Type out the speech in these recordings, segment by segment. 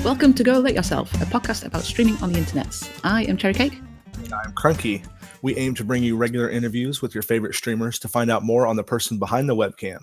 Welcome to Go Let Yourself, a podcast about streaming on the internet. I am Cherry Cake. And I'm Crunky. We aim to bring you regular interviews with your favorite streamers to find out more on the person behind the webcam.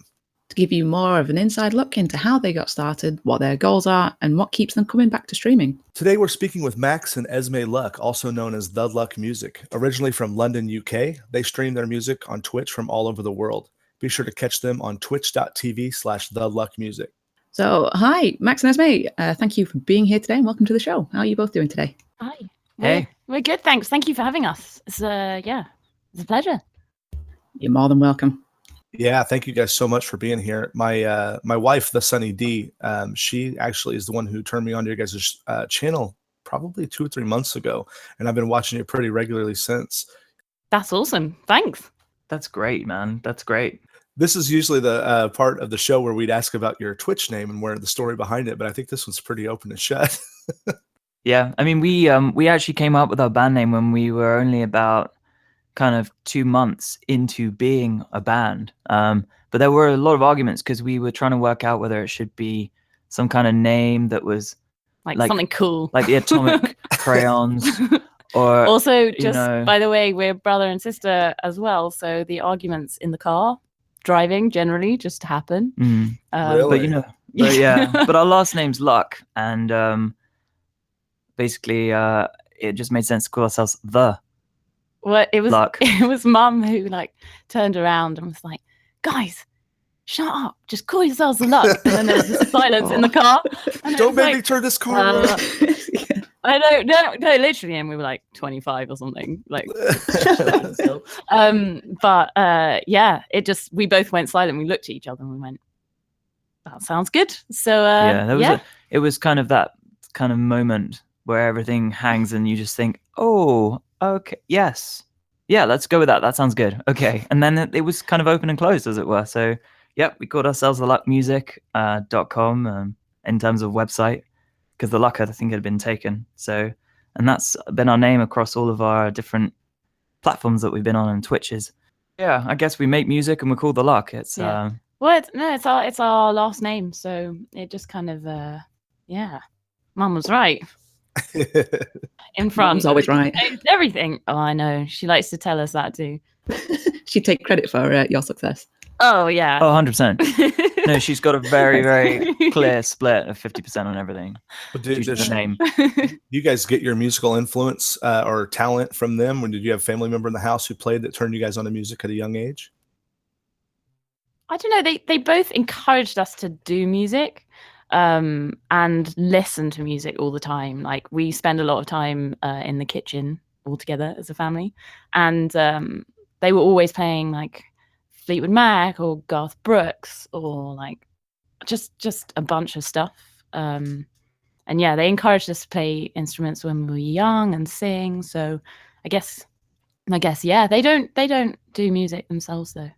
To give you more of an inside look into how they got started, what their goals are, and what keeps them coming back to streaming. Today we're speaking with Max and Esme Luck, also known as TheLuckMusic. Originally from London, UK, they stream their music on Twitch from all over the world. Be sure to catch them on twitch.tv/TheLuckMusic. So, hi, Max and Esme. Thank you for being here today and welcome to the show. How are you both doing today? Hi. Hey. We're good, thanks. Thank you for having us. It's a pleasure. You're more than welcome. Yeah, thank you guys so much for being here. My wife, the Sunny D, she actually is the one who turned me on to your guys' channel probably 2 or 3 months ago, and I've been watching it pretty regularly since. That's awesome. Thanks. That's great, man. That's great. This is usually the part of the show where we'd ask about your Twitch name and where the story behind it, but I think this one's pretty open and shut. Yeah, I mean, we actually came up with our band name when we were only about kind of 2 months into being a band. But there were a lot of arguments because we were trying to work out whether it should be some kind of name that was like something cool, like the Atomic Crayons. Or also, by the way, we're brother and sister as well, so the arguments in the car driving generally just happen. Really? But our last name's Luck, and basically it just made sense to call ourselves The Luck. It was Mum who turned around and was like, "Guys, shut up, just call yourselves The Luck." And then there was this silence in the car. Don't make me turn this car around. I don't know, no, literally, and we were like 25 or something, still. We both went silent. We looked at each other and we went, "That sounds good." So it was kind of that kind of moment where everything hangs and you just think, "Oh, okay, yes, yeah, let's go with that. That sounds good. Okay." And then it was kind of open and closed, as it were. So, we called ourselves TheLuckMusic.com in terms of website, because the Luck, I think, had been taken. So, and that's been our name across all of our different platforms that we've been on and Twitches. Yeah, I guess we make music and we're called The Luck. It's it's our last name, so it just kind of Mum was right. In front. Mum's always right. Everything. Oh, I know. She likes to tell us that too. She'd take credit for your success. Oh, yeah. Oh, 100%. No, she's got a very, very clear split of 50% on everything. Well, did you guys get your musical influence or talent from them? Or did you have a family member in the house who played that turned you guys onto music at a young age? I don't know. They both encouraged us to do music and listen to music all the time. Like, we spend a lot of time in the kitchen all together as a family, and they were always playing Fleetwood Mac or Garth Brooks or just a bunch of stuff. And they encouraged us to play instruments when we were young and sing. So I guess they don't do music themselves though.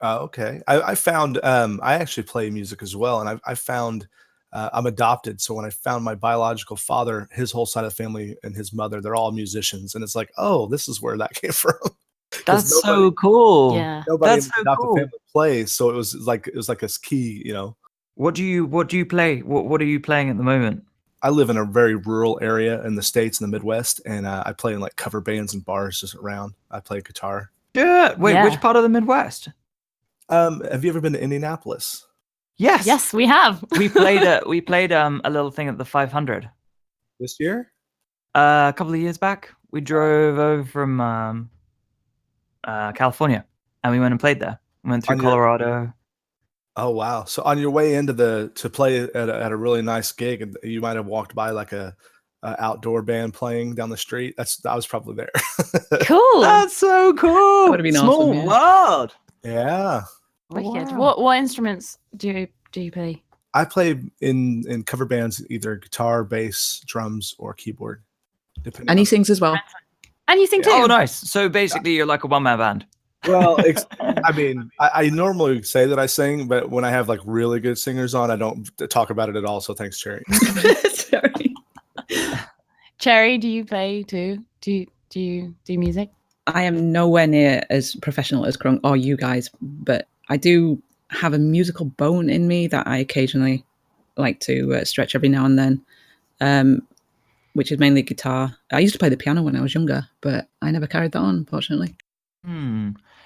Okay. I found I actually play music as well, and I found I'm adopted. So when I found my biological father, his whole side of the family and his mother, they're all musicians, and it's like, oh, this is where that came from. That's so cool. Yeah, nobody in the adopted family plays, so it was like a key, What do you play? What are you playing at the moment? I live in a very rural area in the States, in the Midwest, and I play in cover bands and bars just around. I play guitar. Yeah. Wait, which part of the Midwest? Have you ever been to Indianapolis? Yes, we have. we played a little thing at the 500 this year. A couple of years back. We drove over from California, and we went and played there. We went through Colorado. Oh wow! So on your way into to play at a really nice gig, you might have walked by a outdoor band playing down the street. I was probably there. Cool. That's so cool. That would have been Small awesome, world. Yeah. Wicked. Wow. What instruments do you play? I play in cover bands, either guitar, bass, drums, or keyboard. And he sings as well. And you sing too. Oh, nice. So basically, you're like a one-man band. Well, I mean, I normally say that I sing, but when I have really good singers on, I don't talk about it at all. So thanks, Cherry. Sorry. Cherry, do you play too? Do you do music? I am nowhere near as professional as Crunk or you guys, but I do have a musical bone in me that I occasionally like to stretch every now and then. which is mainly guitar. I used to play the piano when I was younger, but I never carried that on, unfortunately.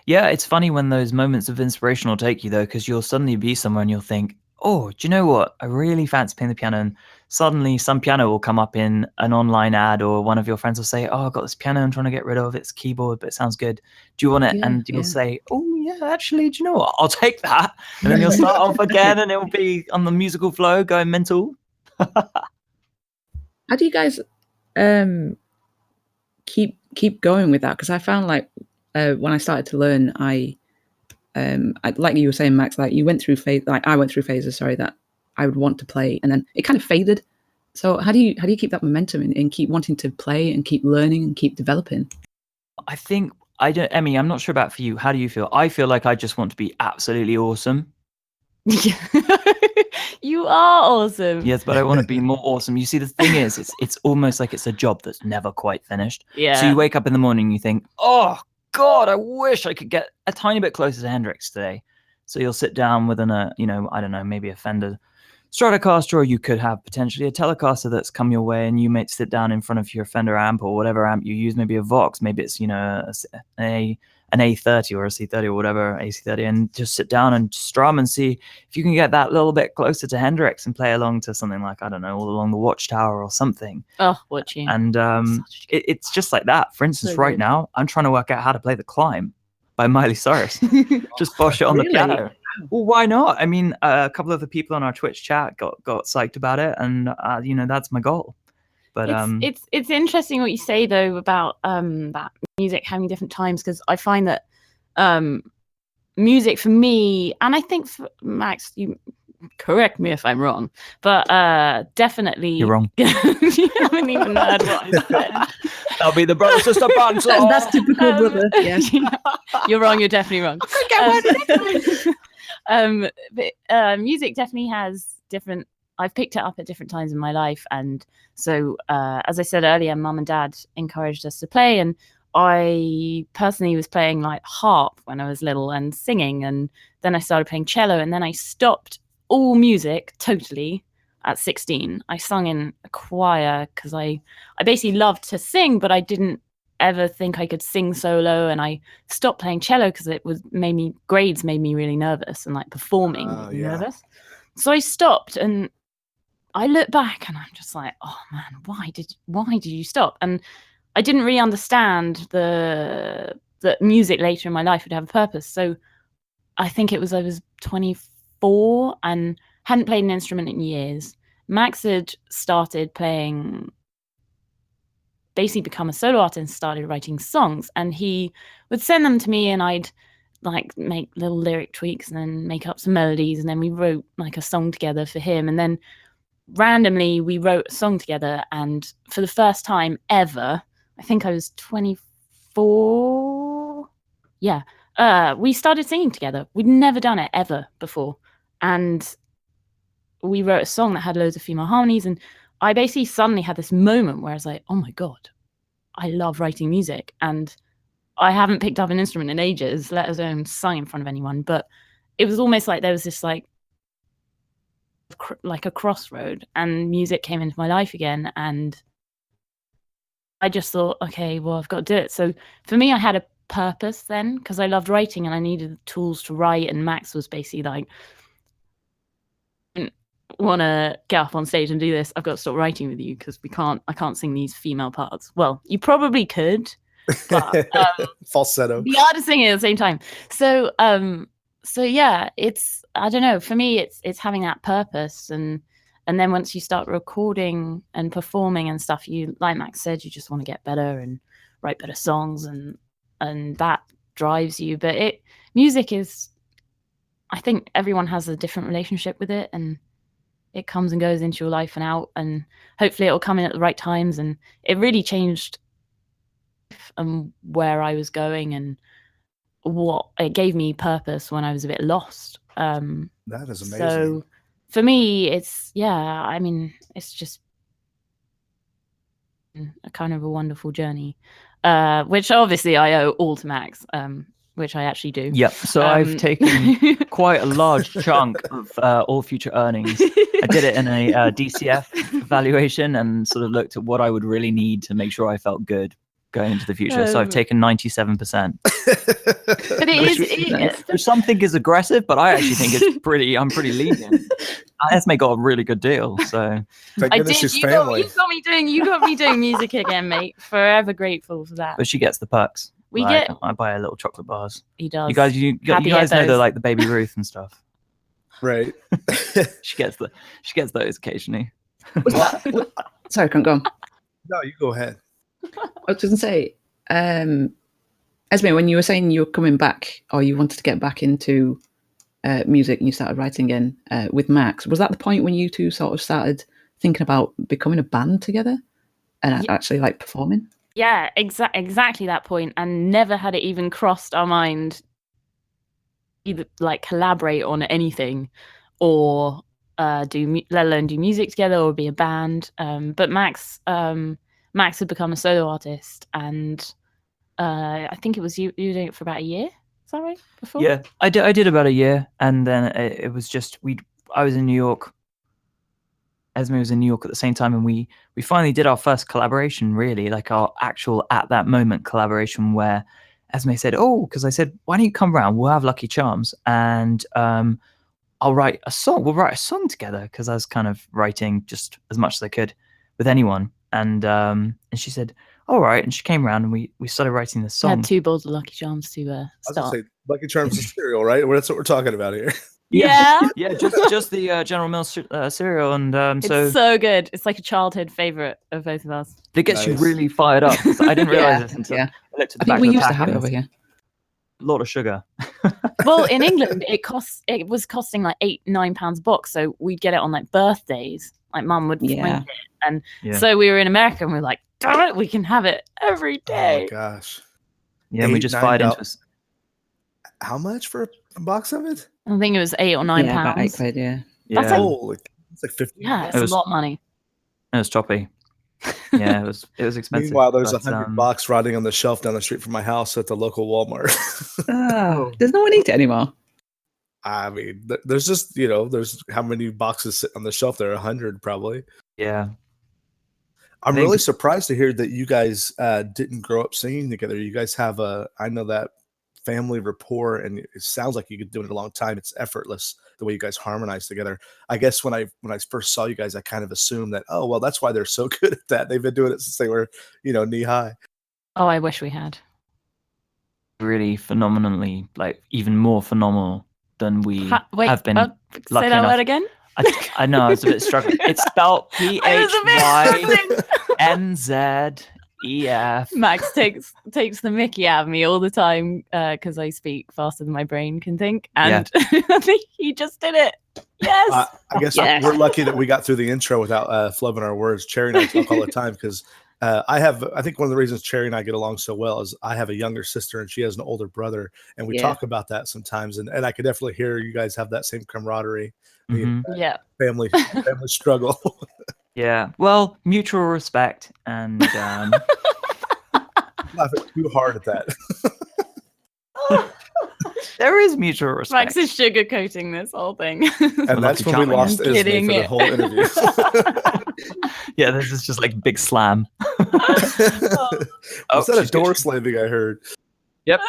Yeah, it's funny when those moments of inspiration will take you, though, because you'll suddenly be somewhere and you'll think, oh, do you know what? I really fancy playing the piano. And suddenly some piano will come up in an online ad, or one of your friends will say, oh, I've got this piano I'm trying to get rid of. It's keyboard, but it sounds good. Do you want it? Yeah, and you'll yeah. say, oh, yeah, actually, do you know what? I'll take that. And then you'll start off again and it'll be on the musical flow going mental. How do you guys keep going with that? Because I found like when I started to learn, I like you were saying, Max, like you went through like I went through phases, sorry, that I would want to play and then it kind of faded. So how do you keep that momentum and keep wanting to play and keep learning and keep developing? I think Emmy, I'm not sure about for you. How do you feel? I feel like I just want to be absolutely awesome. You are awesome. Yes, but I want to be more awesome. You see, the thing is, it's almost like it's a job that's never quite finished. Yeah. So you wake up in the morning and you think, oh God, I wish I could get a tiny bit closer to Hendrix today. So you'll sit down with I don't know, maybe a Fender Stratocaster, or you could have potentially a Telecaster that's come your way, and you might sit down in front of your Fender amp or whatever amp you use, maybe a Vox, maybe it's an A30 or a C30 or whatever, AC30, and just sit down and strum and see if you can get that little bit closer to Hendrix and play along to something like, I don't know, All Along the Watchtower or something. Oh, watching. And it's just like that. For instance, right now, I'm trying to work out how to play The Climb by Miley Cyrus. Just bosh it on the piano. Well, why not? I mean, a couple of the people on our Twitch chat got psyched about it, and that's my goal. But it's interesting what you say though about that music having different times, because I find that music for me, and I think for Max, you correct me if I'm wrong, but definitely you're wrong. You haven't even heard what I said. That'll be the brother sister banter. That's typical, brother. Yeah. You're wrong. You're definitely wrong. But music definitely has different. I've picked it up at different times in my life, and so as I said earlier, Mum and Dad encouraged us to play, and I personally was playing like harp when I was little and singing, and then I started playing cello, and then I stopped all music totally at 16. I sung in a choir because I basically loved to sing, but I didn't ever think I could sing solo, and I stopped playing cello because grades made me really nervous, and like performing made me nervous. So I stopped, and I look back and I'm just like, oh man, why did you stop? And I didn't really understand that music later in my life would have a purpose. So I think I was 24 and hadn't played an instrument in years. Max had started playing, basically become a solo artist and started writing songs, and he would send them to me, and I'd like make little lyric tweaks and then make up some melodies, and then we wrote like a song together for him, and then randomly we wrote a song together, and for the first time ever, I think I was 24, we started singing together. We'd never done it ever before, and we wrote a song that had loads of female harmonies, and I basically suddenly had this moment where I was like, oh my God, I love writing music, and I haven't picked up an instrument in ages, let alone sung in front of anyone. But it was almost like there was this like a crossroad, and music came into my life again, and I just thought, okay, well, I've got to do it. So for me, I had a purpose then, because I loved writing and I needed tools to write, and Max was basically like, want to get up on stage and do this, I've got to stop writing with you because I can't sing these female parts. Well, you probably could, but falsetto. Be hard to sing at the same time. So yeah, it's, I don't know, for me it's having that purpose, and then once you start recording and performing and stuff, you, like Max said, you just want to get better and write better songs, and that drives you. But music is, I think everyone has a different relationship with it, and it comes and goes into your life and out, and hopefully it'll come in at the right times. And it really changed where I was going, and what it gave me purpose when I was a bit lost. That is amazing. So for me, it's, I mean, it's just a kind of a wonderful journey, which obviously I owe all to Max, which I actually do. Yep. So I've taken quite a large chunk of all future earnings. I did it in a DCF evaluation and sort of looked at what I would really need to make sure I felt good going into the future. So I've taken 97%. But which some think is aggressive, but I actually think it's pretty. I'm pretty lenient. Esme got a really good deal, so Thank goodness she's family. You got me doing music again, mate. Forever grateful for that. But she gets the perks. I buy her little chocolate bars. He does. You guys know they're like the Baby Ruth and stuff, right? she gets those occasionally. Sorry, I can't go on. No, you go ahead. I was just gonna say, Esme, when you were saying you were coming back or you wanted to get back into music and you started writing again with Max, was that the point when you two sort of started thinking about becoming a band together and actually like performing? Yeah, exactly that point, and never had it even crossed our mind either like collaborate on anything or let alone do music together or be a band. But Max had become a solo artist, and I think it was you were doing it for about a year. Is that right? Before? Yeah, I did about a year, and then it was just I was in New York. Esme was in New York at the same time, and we finally did our first collaboration, really, like our actual at that moment collaboration, where Esme said, "Oh," because I said, "Why don't you come around? We'll have Lucky Charms, and I'll write a song. We'll write a song together," because I was kind of writing just as much as I could with anyone, and she said, "All right," and she came around, and we started writing this song. We had 2 bowls of Lucky Charms to start. I was gonna say, Lucky Charms is cereal, right? That's what we're talking about here. Yeah. Yeah, just the General Mills cereal, and it's so good. It's like a childhood favorite of both of us. It gets you really fired up. I didn't realize this until I looked at the back of the we used to pack have it over here. A lot of sugar. Well, in England, it was costing like £8-9 a box, so we'd get it on like birthdays. Like Mum would find it, and so we were in America, and we were like, "Damn it, we can have it every day." Oh my gosh! Yeah, and we just fired into us. How much for a box of it? I think it was £8 or £9. About £8, yeah. That's it's like 50. Yeah, it's a lot of money. It was choppy. Yeah, it was expensive. Meanwhile, there's $100 rotting on the shelf down the street from my house at the local Walmart. Oh, does no one eat it anymore? I mean, there's just there's how many boxes sit on the shelf there? 100 probably. Yeah. I'm really surprised to hear that you guys didn't grow up singing together. You guys have I know that family rapport, and it sounds like you could do it a long time. It's effortless the way you guys harmonize together. I guess when I first saw you guys, I kind of assumed that, oh well, that's why they're so good at that. They've been doing it since they were knee high. Oh, I wish we had. Really phenomenally, like even more phenomenal than we have been. Say that word again. I know I was a bit struggling. It's spelled PHYNZEF. Max takes the mickey out of me all the time because I speak faster than my brain can think, and I think he just did it. Yes. I guess we're lucky that we got through the intro without flubbing our words. Cherry and I talk all the time because I think one of the reasons Cherry and I get along so well is I have a younger sister and she has an older brother, and we talk about that sometimes, and I could definitely hear you guys have that same camaraderie. Family struggle. Yeah, well, mutual respect, and laughing too hard at that. There is mutual respect. Max is sugarcoating this whole thing, and that's when we lost Ismay for the whole interview. Yeah, this is just like big slam. Is that a door slamming I heard? Yep,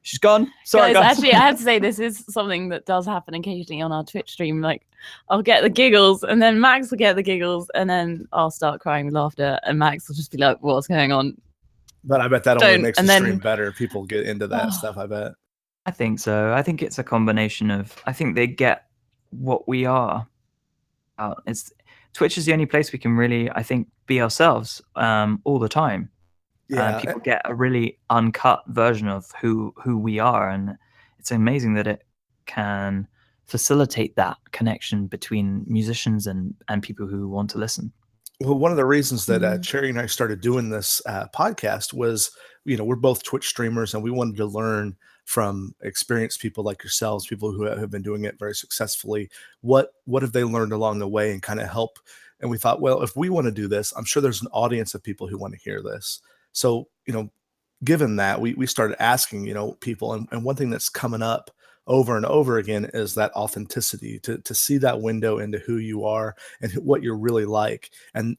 she's gone. Sorry, guys. Actually, I have to say this is something that does happen occasionally on our Twitch stream. Like, I'll get the giggles, and then Max will get the giggles, and then I'll start crying with laughter, and Max will just be like, "What's going on?" But I bet that only makes the stream better. People get into that stuff, I bet. I think so. I think it's a combination of. I think they get what we are. Twitch is the only place we can really, I think, be ourselves all the time. Yeah, people get a really uncut version of who we are, and it's amazing that it can facilitate that connection between musicians and people who want to listen. Well, one of the reasons that Cherry and I started doing this podcast was, we're both Twitch streamers, and we wanted to learn from experienced people like yourselves, people who have been doing it very successfully. What have they learned along the way, and kind of help? And we thought, well, if we want to do this, I'm sure there's an audience of people who want to hear this. So, given that, we started asking, people, and one thing that's coming up over and over again is that authenticity, to see that window into who you are and what you're really like. And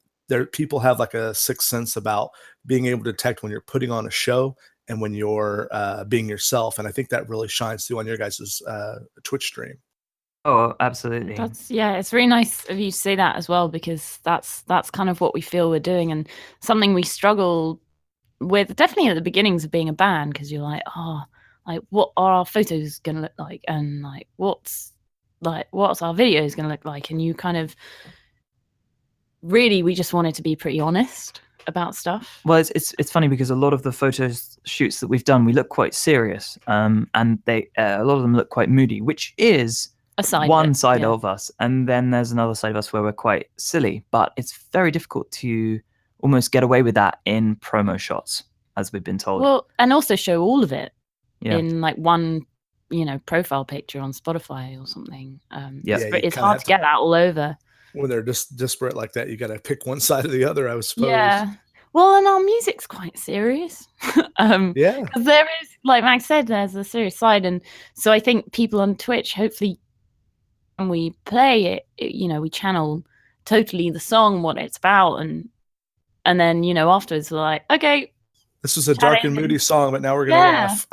people have like a sixth sense about being able to detect when you're putting on a show and when you're being yourself. And I think that really shines through on your guys' Twitch stream. Oh, absolutely. It's really nice of you to say that as well, because that's kind of what we feel we're doing, and something we struggle with definitely at the beginnings of being a band, because you're like, what are our photos gonna look like, and what's our videos gonna look like, and you kind of really, we just wanted to be pretty honest about stuff. Well, it's funny because a lot of the photo shoots that we've done, we look quite serious, and they a lot of them look quite moody, which is one side of us, and then there's another side of us where we're quite silly. But it's very difficult to almost get away with that in promo shots, as we've been told. Well, and also show all of it in one, profile picture on Spotify or something. It's hard to get that all over. When they're just disparate like that, you got to pick one side or the other, I suppose. Yeah. Well, and our music's quite serious. Because there is, like Max said, there's a serious side, and so I think people on Twitch, hopefully, when we play it, we channel totally the song, what it's about, and then afterwards we're like, okay, this is a dark and moody song, but now we're gonna laugh.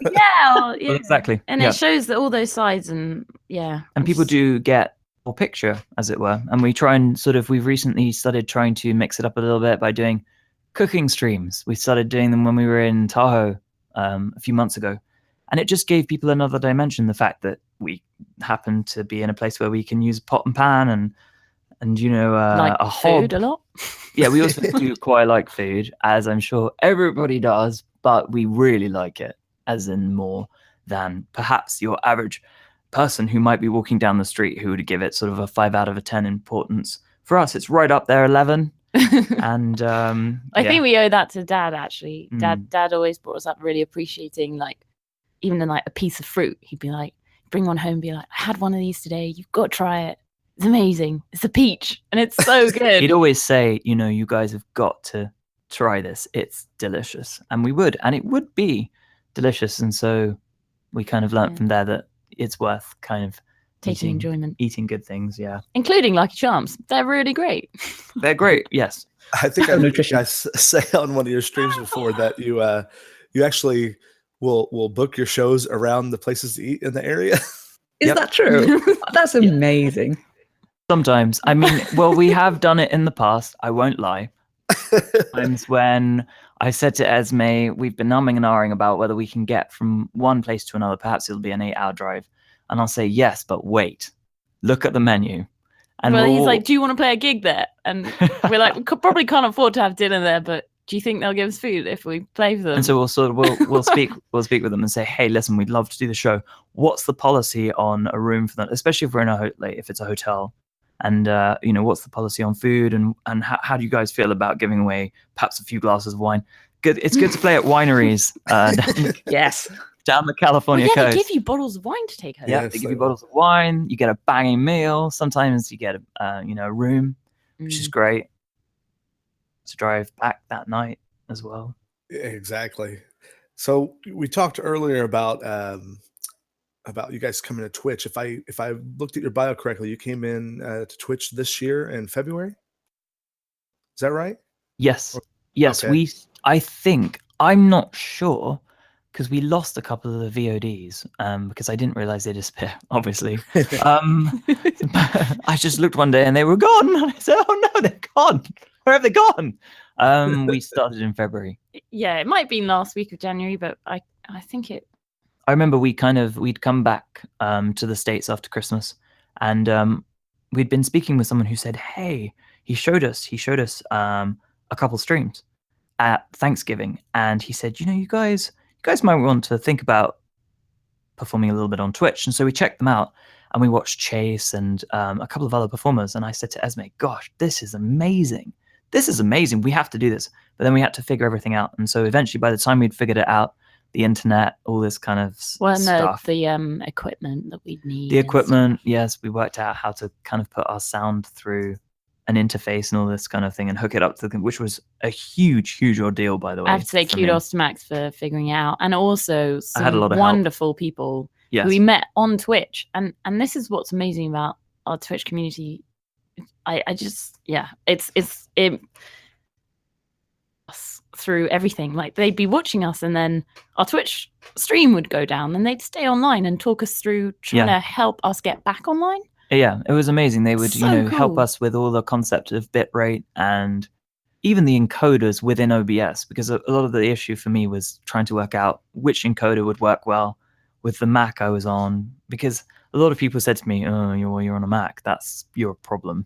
Well, exactly. And it shows that all those sides, and and people do get a picture, as it were. And we try and we've recently started trying to mix it up a little bit by doing cooking streams. We started doing them when we were in Tahoe a few months ago, and it just gave people another dimension. The fact that we happen to be in a place where we can use pot and pan and a hob. Food a lot. Yeah, we also do quite like food, as I'm sure everybody does, but we really like it, as in more than perhaps your average person who might be walking down the street who would give it sort of a 5 out of 10 importance. For us, it's right up there, 11. And I think we owe that to Dad, actually. Dad always brought us up really appreciating, even in a piece of fruit. He'd be like, bring one home and be like, I had one of these today. You've got to try it. It's amazing. It's a peach, and it's so good. He'd always say, you guys have got to try this. It's delicious. And we would, and it would be delicious. And so we kind of learned from there that it's worth kind of eating good things, including Lucky Charms. They're really great. They're great. Yes. I think I heard you guys say on one of your streams before that you actually will book your shows around the places to eat in the area. Is that true? That's amazing. Sometimes. I mean, well, we have done it in the past, I won't lie. Times when I said to Esme, we've been umming and ahhing about whether we can get from one place to another. Perhaps it'll be an 8-hour drive. And I'll say, yes, but wait, look at the menu. And he's like, do you want to play a gig there? And we're like, we probably can't afford to have dinner there, but do you think they'll give us food if we play for them? And so we'll speak with them and say, hey, listen, we'd love to do the show. What's the policy on a room for them, especially if we're in if it's a hotel? And what's the policy on food, and how do you guys feel about giving away perhaps a few glasses of wine? Good. It's good to play at wineries. Yes. Down the California coast. They give you bottles of wine to take home. Yeah, they give you bottles of wine. You get a banging meal. Sometimes you get a room, which is great. To drive back that night as well. Exactly. So we talked earlier about you guys coming to Twitch. If I looked at your bio correctly, you came in to Twitch this year in February. Is that right? Yes. Yes. Okay. I think, I'm not sure, because we lost a couple of the VODs because I didn't realize they disappeared, obviously. I just looked one day and they were gone. And I said, oh no, they're gone. Where have they gone? We started in February. Yeah, it might be last week of January, but I think it. I remember we'd come back to the States after Christmas, and we'd been speaking with someone who said, hey, he showed us a couple streams at Thanksgiving, and he said, you guys might want to think about performing a little bit on Twitch. And so we checked them out, and we watched Chase and a couple of other performers. And I said to Esme, gosh, this is amazing. This is amazing. We have to do this. But then we had to figure everything out. And so eventually, by the time we'd figured it out, the internet, all this kind of stuff. The equipment that we'd need. The equipment, yes. We worked out how to kind of put our sound through an interface and all this kind of thing and hook it up to which was a huge ordeal, by the way. I have to say for me. kudos to Max for figuring it out, and also I had a some lot of wonderful people Yes. who we met on Twitch, and this is what's amazing about our Twitch community. I just it through everything. Like, they'd be watching us, and then our Twitch stream would go down, and they'd stay online and talk us through trying to help us get back online. Yeah, it was amazing. They would, So help cool. us with all the concept of bitrate and even the encoders within OBS, because a lot of the issue for me was trying to work out which encoder would work well with the Mac I was on, because a lot of people said to me, "Oh, you're on a Mac. That's your problem."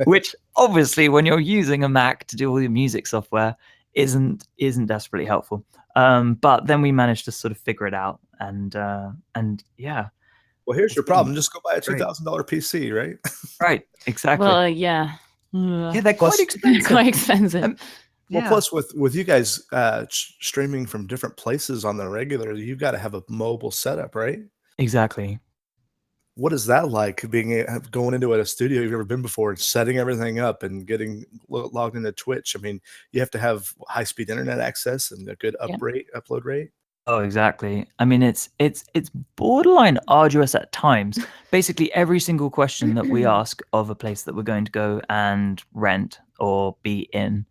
Which obviously, when you're using a Mac to do all your music software, isn't desperately helpful. But then we managed to sort of figure it out, and yeah. Well, here's It's your been problem. Just go buy a great. $2,000 PC, right? Right, exactly. Well, yeah. Yeah, they're Plus- quite expensive. Quite expensive. Well, Yeah. plus with you guys streaming from different places on the regular, you've got to have a mobile setup, right? Exactly. What is that like, going into a studio you've never been before and setting everything up and getting logged into Twitch? I mean, you have to have high-speed internet access and a good upload rate. Oh, exactly. I mean, it's borderline arduous at times. Basically, every single question that we ask of a place that we're going to go and rent or be in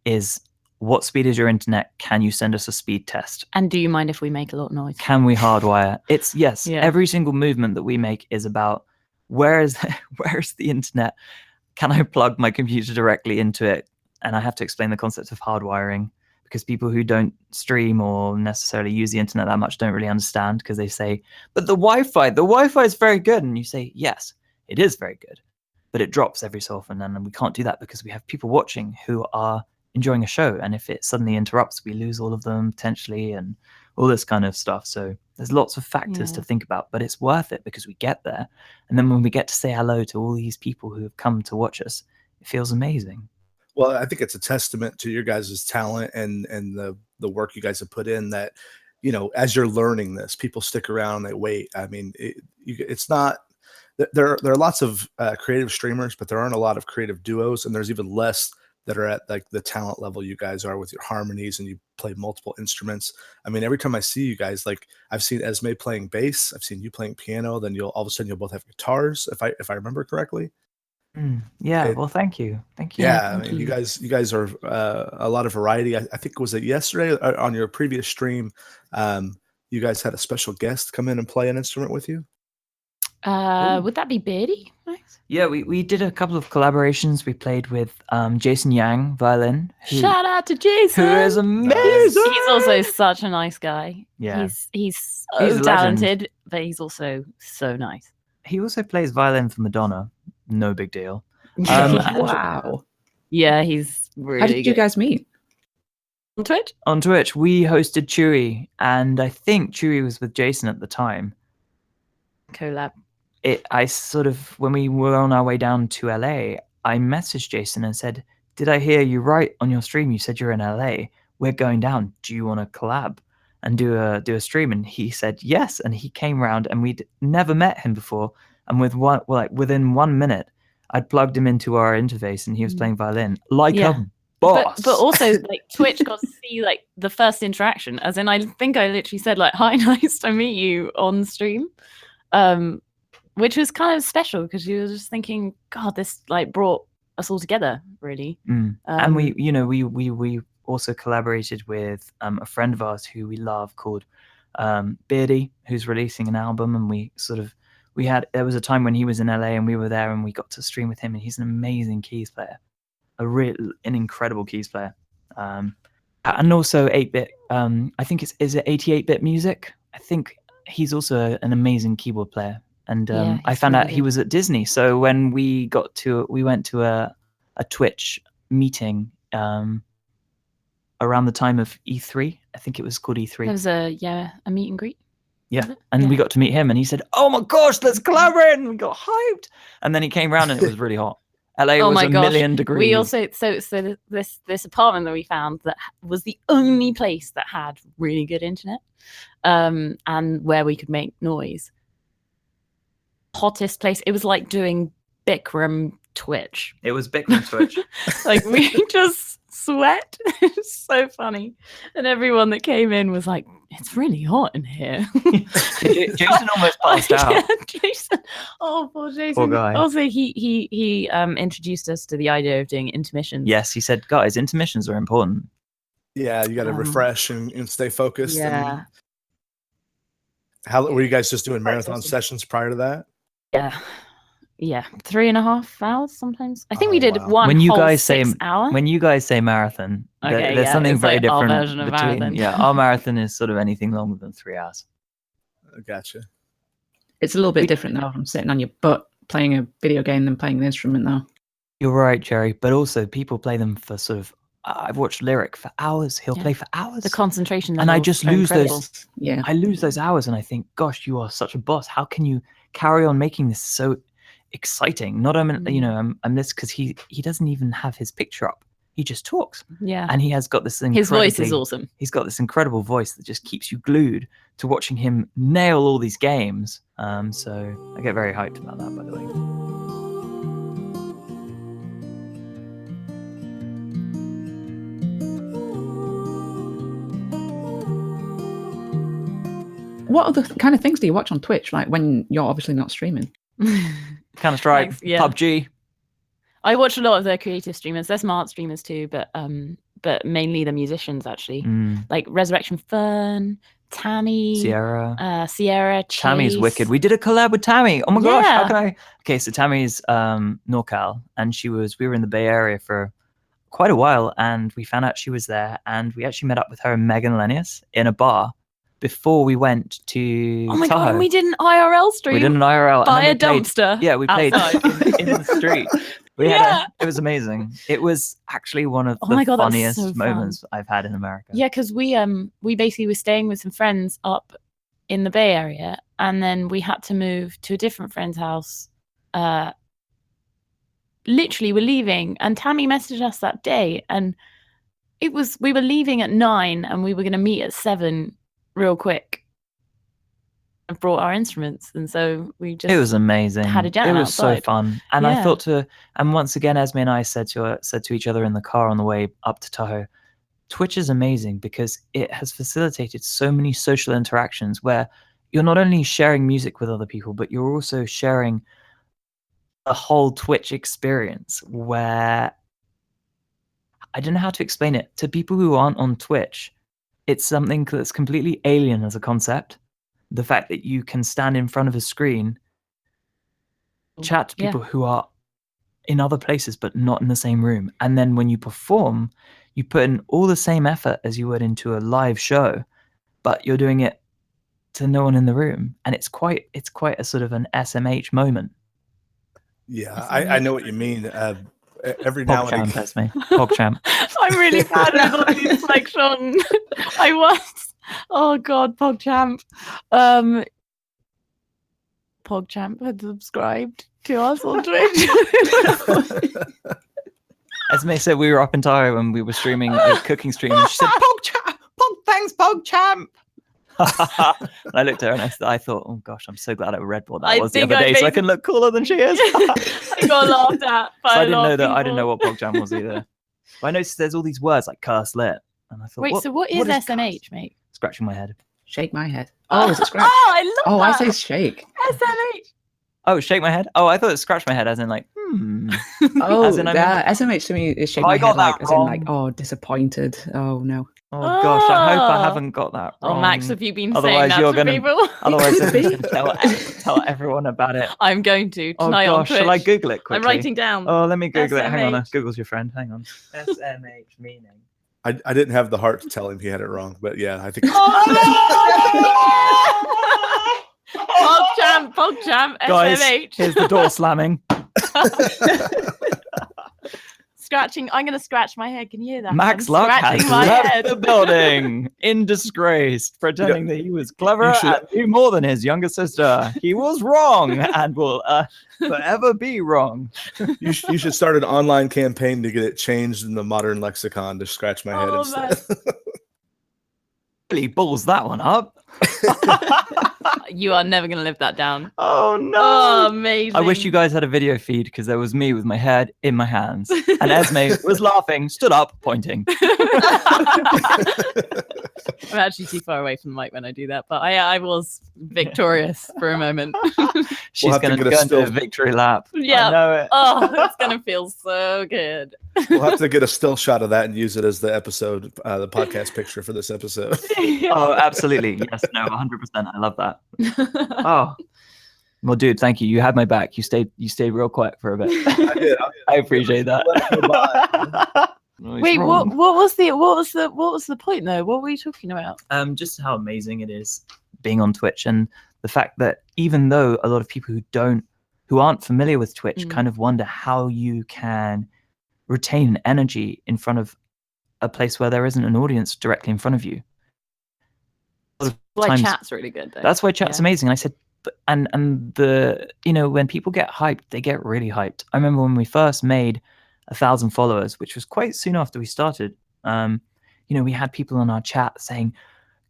is, what speed is your internet? Can you send us a speed test? And do you mind if we make a lot of noise? Can we hardwire? It's yes. Yeah. Every single movement that we make is about, where is the internet? Can I plug my computer directly into it? And I have to explain the concept of hardwiring, because people who don't stream or necessarily use the internet that much don't really understand, because they say, but the Wi-Fi is very good. And you say, yes, it is very good, but it drops every so often. And we can't do that because we have people watching who are enjoying a show. And if it suddenly interrupts, we lose all of them potentially and all this kind of stuff. So there's lots of factors to think about, but it's worth it because we get there. And then when we get to say hello to all these people who have come to watch us, it feels amazing. Well, I think it's a testament to your guys' talent and the work you guys have put in, that, as you're learning this, people stick around and they wait. I mean, it's not, there are lots of creative streamers, but there aren't a lot of creative duos, and there's even less that are at like the talent level you guys are with your harmonies, and you play multiple instruments. I mean, every time I see you guys, like, I've seen Esme playing bass, I've seen you playing piano, then all of a sudden you'll both have guitars, if I remember correctly. Yeah, well, thank you. Yeah, I mean, you guys are a lot of variety. I think, was it yesterday on your previous stream, you guys had a special guest come in and play an instrument with you? Would that be Beardy? Max? Yeah, we did a couple of collaborations. We played with Jason Yang, violin. Shout out to Jason, who is amazing. He's also such a nice guy. Yeah. He's He's so a talented, but he's also so nice. He also plays violin for Madonna. No big deal. Wow. Yeah, he's really How did you guys meet? on Twitch? On Twitch, we hosted Chewy, and I think Chewy was with Jason at the time. Collab. When we were on our way down to LA, I messaged Jason and said, "Did I hear you right on your stream? You said you're in LA. We're going down. Do you want to collab and do a stream?" And he said yes, and he came round, and we'd never met him before. And within 1 minute, I'd plugged him into our interface, and he was playing violin like a boss. But also, like, Twitch got to see like the first interaction, as in, I think I literally said like, "Hi, nice to meet you" on stream, which was kind of special because you were just thinking, God, this like brought us all together, really. And we also collaborated with a friend of ours who we love called Beardy, who's releasing an album, and there was a time when he was in LA and we were there and we got to stream with him, and he's an amazing keys player, an incredible keys player, and also 8-bit. I think is it 88-bit music. I think he's also an amazing keyboard player. And I found out he was at Disney. So when we went to a Twitch meeting around the time of E3. I think it was called E3. There was a meet and greet. Yeah, and we got to meet him, and he said, "Oh my gosh, let's collaborate!" And we got hyped. And then he came around, and it was really hot. LA was a million degrees. We also this apartment that we found that was the only place that had really good internet, and where we could make noise. Hottest place. It was like doing Bikram Twitch. It was Bitcoin Twitch. Like we just sweat. It's so funny. And everyone that came in was like, it's really hot in here. Jason almost passed out. Yeah, Jason. Oh, poor Jason. Poor guy. Also, he introduced us to the idea of doing intermissions. Yes, he said, guys, intermissions are important. Yeah, you got to refresh and stay focused. Yeah. And how were you guys just doing marathon sessions prior to that? Yeah, 3.5 hours sometimes. I think we did one when you whole guys 6 say hour. When you guys say marathon, there's something very like different our version of between. marathon. Yeah, our marathon is sort of anything longer than 3 hours. Gotcha. It's a little bit different though from sitting on your butt playing a video game than playing an instrument though. You're right, Jerry. But also, people play them for sort of. I've watched Lyric for hours. He'll play for hours. The concentration and I levels just are lose incredible. those. Yeah, I lose those hours, and I think, gosh, you are such a boss. How can you carry on making this so exciting? Not I'm this because he doesn't even have his picture up. He just talks. Yeah, and he has got this. His voice is awesome. He's got this incredible voice that just keeps you glued to watching him nail all these games. So I get very hyped about that, by the way. What other kind of things do you watch on Twitch? Like when you're obviously not streaming? Counter-Strike, PUBG. I watch a lot of the creative streamers. There's smart streamers too, but mainly the musicians actually. Like Resurrection Fern, Tammy, Sierra, Chase. Tammy's wicked. We did a collab with Tammy. Oh my gosh, how can I? Okay, so Tammy's NorCal, and we were in the Bay Area for quite a while, and we found out she was there, and we actually met up with her and Megan Lenius in a bar before we went to Oh my Tahoe. god, and we did an IRL stream. We did an IRL. By and a dumpster. Yeah, we played in the street. It was amazing. It was actually one of the funniest moments I've had in America. Yeah, because we basically were staying with some friends up in the Bay Area, and then we had to move to a different friend's house. Literally, we're leaving, and Tammy messaged us that day, and we were leaving at 9, and we were going to meet at 7, real quick. And brought our instruments, and so we just. It was amazing. Had a jam. It was outside. so fun, and I thought and once again, Esme and I said to each other in the car on the way up to Tahoe, Twitch is amazing because it has facilitated so many social interactions where you're not only sharing music with other people, but you're also sharing a whole Twitch experience where I don't know how to explain it to people who aren't on Twitch. It's something that's completely alien as a concept. The fact that you can stand in front of a screen, chat to people who are in other places but not in the same room, and then when you perform, you put in all the same effort as you would into a live show, but you're doing it to no one in the room, and it's quite a sort of an SMH moment. Yeah, I know what you mean. Every now and again, that's me. PogChamp. I'm really bad with all these inflection. I was. Oh god, PogChamp. PogChamp had subscribed to us on Twitch. Esme said we were up in Tahoe and we were streaming a cooking stream, and she said, "PogChamp, thanks, PogChamp." I looked at her and I thought, oh gosh, I'm so glad I Red Bull that was the other day, so I can look cooler than she is. I got laughed at by I didn't know what PogChamp was either. But I noticed there's all these words like curse lit, and I thought, wait, so what is SMH, mate? Scratching my head. Shake my head. Oh, is it scratch? Oh, I love that. Oh, I say shake. SMH. Oh, shake my head. Oh, I thought it scratch my head as in like, Oh, as in, SMH to me is shake my head like, as in like, oh, disappointed. Oh no. Oh gosh, I hope I haven't got that wrong. Oh, Max, have you been saying that to people? Otherwise, you're going to tell everyone about it. I'm going to tonight on Twitch. Shall I Google it quickly? I'm writing down. Oh, let me Google SMH. it. Hang on, Google's your friend. Hang on. SMH meaning. I didn't have the heart to tell him he had it wrong, but yeah, I think. PogChamp, Guys, SMH. here's the door slamming. Scratching. I'm going to scratch my head. Can you hear that? Max Luck has left the building in disgrace, pretending that he was clever and knew more than his younger sister. He was wrong and will forever be wrong. You should start an online campaign to get it changed in the modern lexicon to scratch my head instead. Really balls that one up. You are never going to live that down. Oh no! Oh, amazing. I wish you guys had a video feed because there was me with my head in my hands, and Esme was laughing, stood up, pointing. I'm actually too far away from the mic when I do that, but I was victorious for a moment. She's going to go into a victory lap. Yeah. I know it. Oh, it's going to feel so good. We'll have to get a still shot of that and use it as the episode, the podcast picture for this episode. Oh, absolutely. Yes, no, 100%. I love that. Oh, well, dude, thank you. You had my back. You stayed real quiet for a bit. I did. I appreciate that. Wait, what was the point though? What were you talking about? Just how amazing it is being on Twitch, and the fact that even though a lot of people who aren't familiar with Twitch kind of wonder how you can retain an energy in front of a place where there isn't an audience directly in front of you. That's why chat's really good though. That's why chat's amazing. I said, and the, you know, when people get hyped, they get really hyped. I remember when we first made 1,000 followers, which was quite soon after we started. You know, we had people in our chat saying,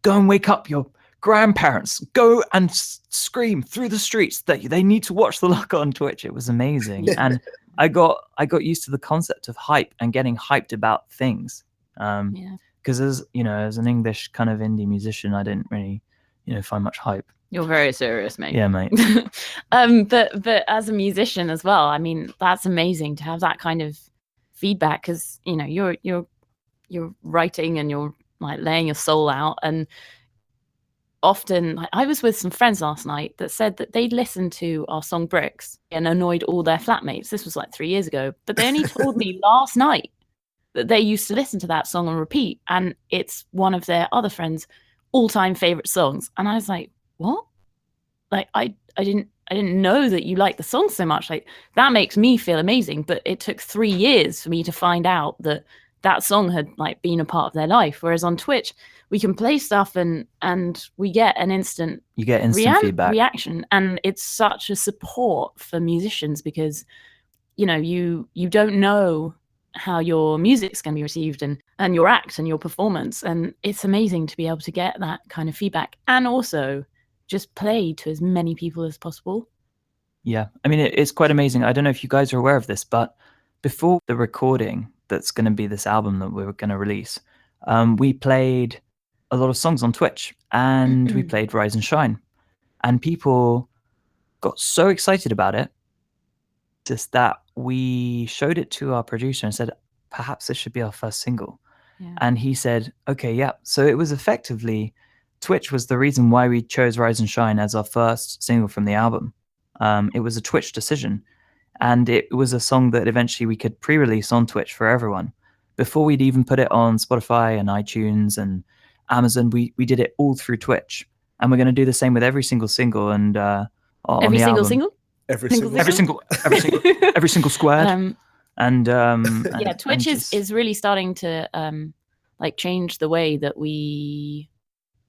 "Go and wake up your grandparents. Go and scream through the streets that they need to watch The Luck on Twitch." It was amazing, and I got used to the concept of hype and getting hyped about things. Because as you know, as an English kind of indie musician, I didn't really, you know, find much hype. You're very serious, mate. Yeah, mate. But as a musician as well, I mean, that's amazing to have that kind of feedback, because you know you're writing and you're like laying your soul out, and often like, I was with some friends last night that said that they'd listened to our song Bricks and annoyed all their flatmates. This was like 3 years ago, but they only told me last night that they used to listen to that song on repeat, and it's one of their other friends' all-time favorite songs. And I was like, what? Like I didn't know that you liked the song so much. Like that makes me feel amazing, but it took 3 years for me to find out that that song had like been a part of their life. Whereas on Twitch, we can play stuff and we get an instant feedback reaction, and it's such a support for musicians, because you know you don't know how your music's going to be received and your act and your performance, and it's amazing to be able to get that kind of feedback and also just play to as many people as possible. Yeah, I mean, it's quite amazing. I don't know if you guys are aware of this, but before the recording that's going to be this album that we were going to release, we played a lot of songs on Twitch, and we played Rise and Shine, and people got so excited about it just that we showed it to our producer and said, perhaps this should be our first single. And he said, okay, yeah. So it was effectively, Twitch was the reason why we chose Rise and Shine as our first single from the album. It was a Twitch decision, and it was a song that eventually we could pre-release on Twitch for everyone. Before we'd even put it on Spotify and iTunes and Amazon, we did it all through Twitch, and we're going to do the same with every single single and on every the single album. single. Every single squared. Yeah, Twitch is really starting to like change the way that we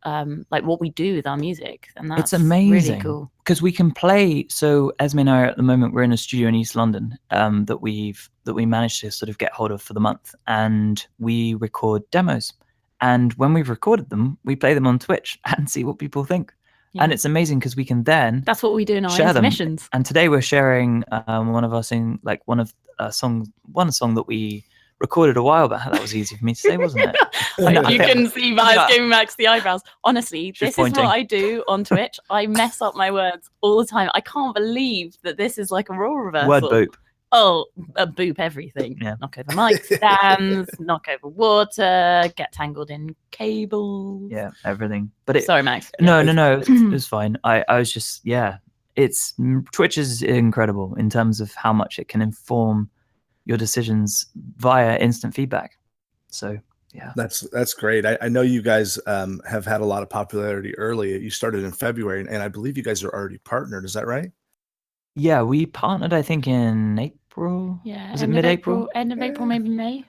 like what we do with our music, and that's it's amazing, really cool because we can play. So Esme and I, at the moment, we're in a studio in East London that we managed to sort of get hold of for the month, and we record demos. And when we've recorded them, we play them on Twitch and see what people think. Yeah. And it's amazing because we can then that's what we do in our share intermissions. Them. And today we're sharing one song that we recorded a while back. That was easy for me to say, wasn't it? Like, you couldn't see, but I was giving Max the eyebrows. Honestly, this is what I do on Twitch. I mess up my words all the time. I can't believe that this is like a role reversal. Word boop. Oh, boop everything. Yeah. Knock over mic stands, knock over water, get tangled in cables. Yeah, everything. But sorry, Max. No, it was fine. I was just, Twitch is incredible in terms of how much it can inform your decisions via instant feedback. So yeah, that's great. I know you guys have had a lot of popularity early. You started in February, and I believe you guys are already partnered. Is that right? Yeah, we partnered, I think, in April. Yeah, was it mid-April? End of April, maybe May.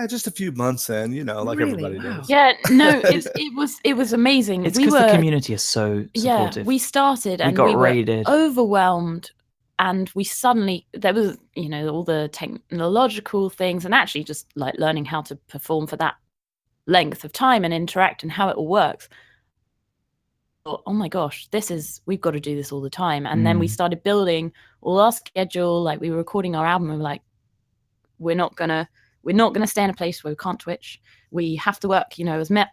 Just a few months in, like really? Everybody does. Yeah, no, it was amazing. It's because the community is so supportive. Yeah, we started and we raided. Were overwhelmed, and we suddenly, there was, all the technological things, and actually just like learning how to perform for that length of time and interact and how it all works. oh my gosh, we've got to do this all the time. And then we started building all our schedule. Like, we were recording our album, and we're like, we're not gonna stay in a place where we can't Twitch. We have to work,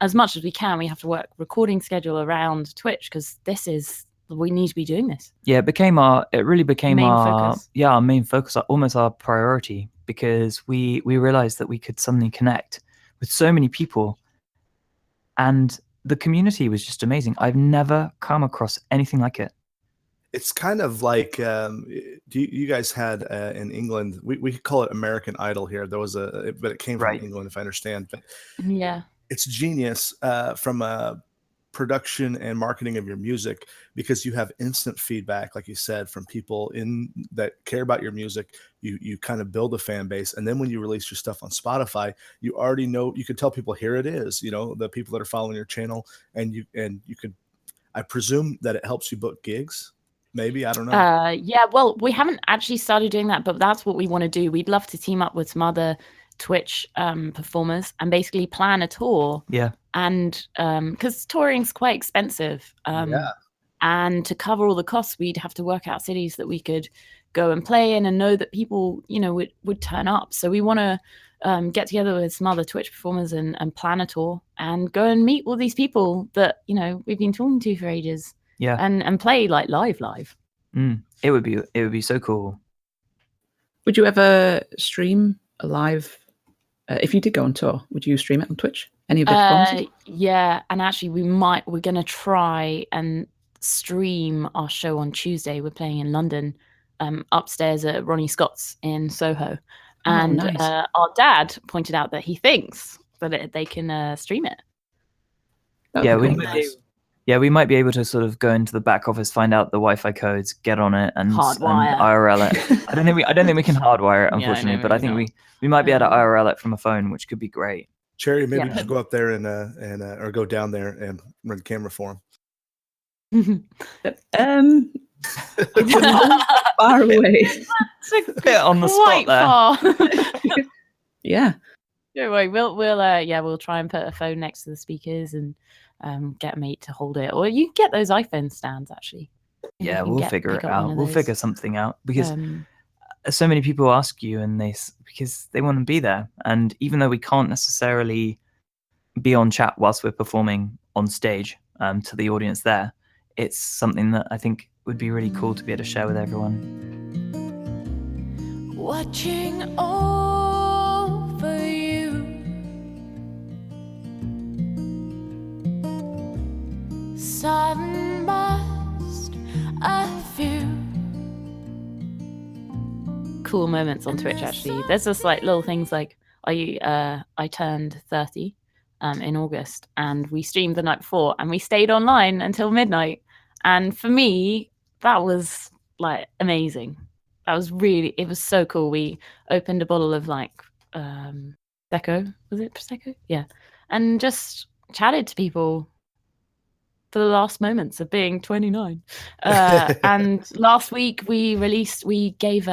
as much as we can. We have to work recording schedule around Twitch, because we need to be doing this. Yeah, it really became Main our focus. our main focus, almost our priority, because we realized that we could suddenly connect with so many people, and the community was just amazing. I've never come across anything like it. It's kind of like, you guys had in England, we call it American Idol here. There was but it came from Right. England, if I understand. But Yeah. it's genius from a production and marketing of your music, because you have instant feedback, like you said, from people that care about your music. You kind of build a fan base, and then when you release your stuff on Spotify, you already know, you can tell people, here it is, the people that are following your channel, and you could, I presume that it helps you book gigs. Maybe, I don't know. Yeah, well, we haven't actually started doing that, but that's what we want to do. We'd love to team up with some other Twitch performers and basically plan a tour. Yeah. And because touring's quite expensive. Yeah. And to cover all the costs, we'd have to work out cities that we could go and play in and know that people, would turn up. So we want to get together with some other Twitch performers and plan a tour and go and meet all these people that, we've been talking to for ages. Yeah. And play like live. It would be so cool. Would you ever stream a live? If you did go on tour, would you stream it on Twitch? Any of the performances? Yeah, and actually we're going to try and stream our show on Tuesday. We're playing in London, upstairs at Ronnie Scott's in Soho. And nice. Our dad pointed out that he thinks that they can stream it. We might be able to sort of go into the back office, find out the Wi-Fi codes, get on it, and hardwire. IRL it. I don't think we can hardwire it, unfortunately, but I think we might be able to IRL it from a phone, which could be great. Cherry, maybe just go up there and or go down there and run the camera for him. Far away. It's a bit on the spot there. Yeah. Don't worry, we'll try and put a phone next to the speakers and get a mate to hold it, or you can get those iPhone stands actually. Yeah, we'll figure it out. We'll figure something out, because so many people ask you, and because they want to be there, and even though we can't necessarily be on chat whilst we're performing on stage to the audience there, it's something that I think would be really cool to be able to share with everyone. Watching over you, sun must a few. Cool moments on Twitch actually. There's just like little things like I turned 30 in August, and we streamed the night before, and we stayed online until midnight. And for me, that was like amazing. It was so cool. We opened a bottle of like Prosecco. Was it Prosecco? Yeah. And just chatted to people for the last moments of being 29. And last week we gave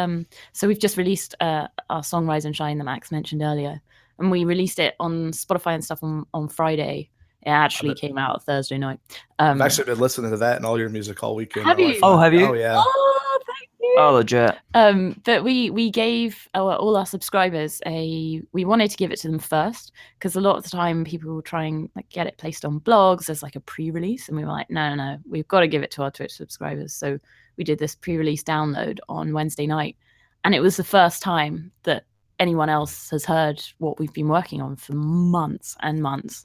so we've just released our song Rise and Shine that Max mentioned earlier, and we released it on Spotify and stuff on Friday. It actually came out Thursday night. I've actually been listening to that and all your music all weekend. Have you? Oh, have you? Oh, yeah. Oh, thank you. Oh, legit. But we gave all our subscribers we wanted to give it to them first, because a lot of the time people will try and like get it placed on blogs as like a pre-release, and we were like, no, we've got to give it to our Twitch subscribers. So we did this pre-release download on Wednesday night, and it was the first time that anyone else has heard what we've been working on for months and months.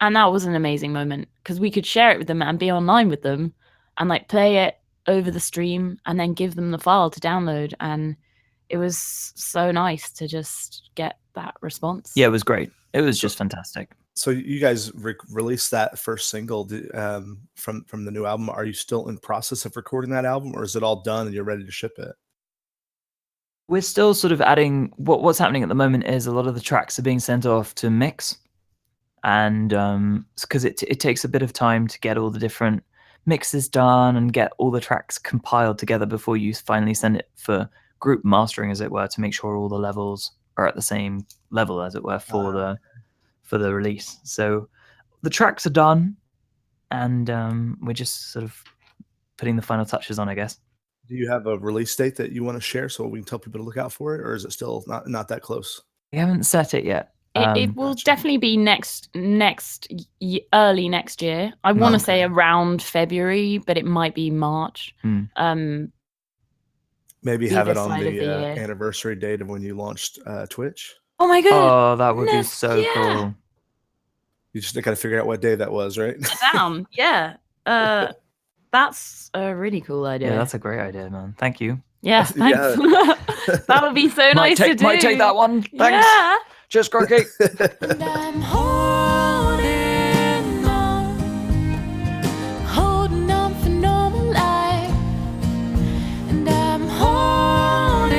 And that was an amazing moment, because we could share it with them and be online with them and like play it over the stream and then give them the file to download. And it was so nice to just get that response. Yeah, it was great. It was just fantastic. So you guys released that first single from the new album. Are you still in process of recording that album, or is it all done and you're ready to ship it? We're still sort of adding. What's happening at the moment is a lot of the tracks are being sent off to mix, and because it takes a bit of time to get all the different mixes done and get all the tracks compiled together before you finally send it for group mastering, as it were, to make sure all the levels are at the same level, as it were, for the release. So the tracks are done, and we're just sort of putting the final touches on, I guess. Do you have a release date that you want to share so we can tell people to look out for it, or is it still not that close? We haven't set it yet. It will Gotcha. definitely be early next year. I want to say Okay. around February, but it might be March. Maybe have either it on side of the the year. anniversary date of when you launched Twitch. Oh my god! Oh, that would be so yeah. cool. You just got to figure out what day that was, right? Down, yeah. That's a really cool idea. Yeah, that's a great idea, man. Thank you. Yeah, thanks. That would be so nice to do. Might take that one. Thanks. Yeah. Cheers, Crocky. And I'm holding on for normal life. And I'm holding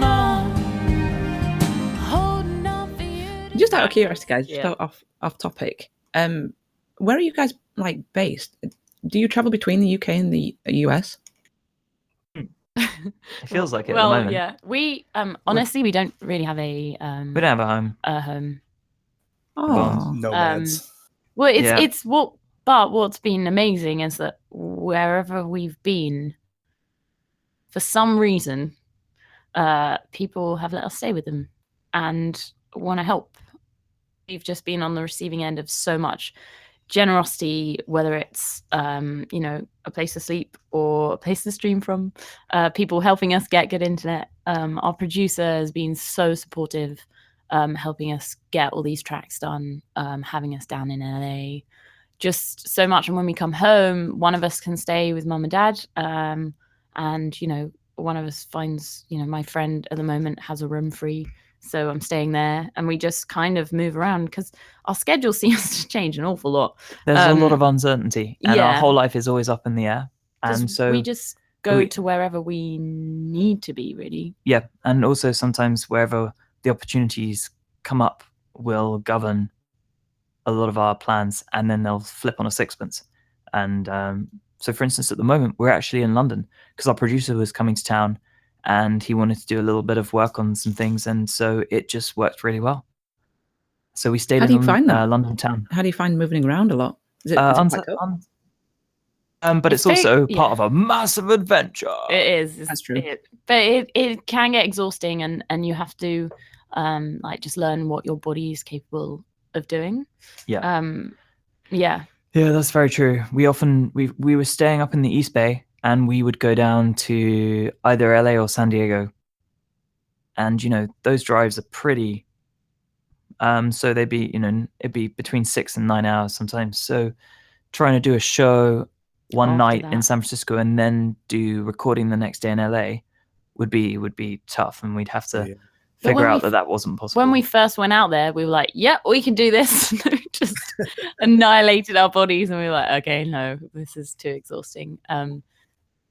on for you. Just out of curiosity, guys, just Yeah. off topic. Where are you guys like based? Do you travel between the UK and the US? It feels like it at the Well, moment. yeah. We honestly we don't really have a We don't have a home. home. Oh, Nomads. Well, Yeah. but what's been amazing is that wherever we've been, for some reason, people have let us stay with them and want to help. We've just been on the receiving end of so much generosity, whether it's a place to sleep or a place to stream from, people helping us get good internet. Our producer has been so supportive, helping us get all these tracks done, having us down in LA, just so much. And when we come home, one of us can stay with mum and dad, and one of us finds, my friend at the moment has a room free, so I'm staying there, and we just kind of move around because our schedule seems to change an awful lot. There's a lot of uncertainty, and our whole life is always up in the air. And so we just go to wherever we need to be, really. Yeah, and also sometimes wherever the opportunities come up will govern a lot of our plans, and then they'll flip on a sixpence. And so, for instance, at the moment, we're actually in London because our producer was coming to town, and he wanted to do a little bit of work on some things, and so it just worked really well. So we stayed in London town. How do you find moving around a lot? Is it quite cool? But it's also part of a massive adventure. It is. That's true. But it can get exhausting, and you have to just learn what your body is capable of doing. Yeah. Yeah, that's very true. We were staying up in the East Bay, and we would go down to either LA or San Diego. And those drives are pretty. So they'd be it'd be between 6 and 9 hours sometimes. So trying to do a show one night in San Francisco and then do recording the next day in LA would be tough, and we'd have to figure out that wasn't possible. When we first went out there, we were like, "Yep, we can do this." Just annihilated our bodies, and we were like, "Okay, no, this is too exhausting."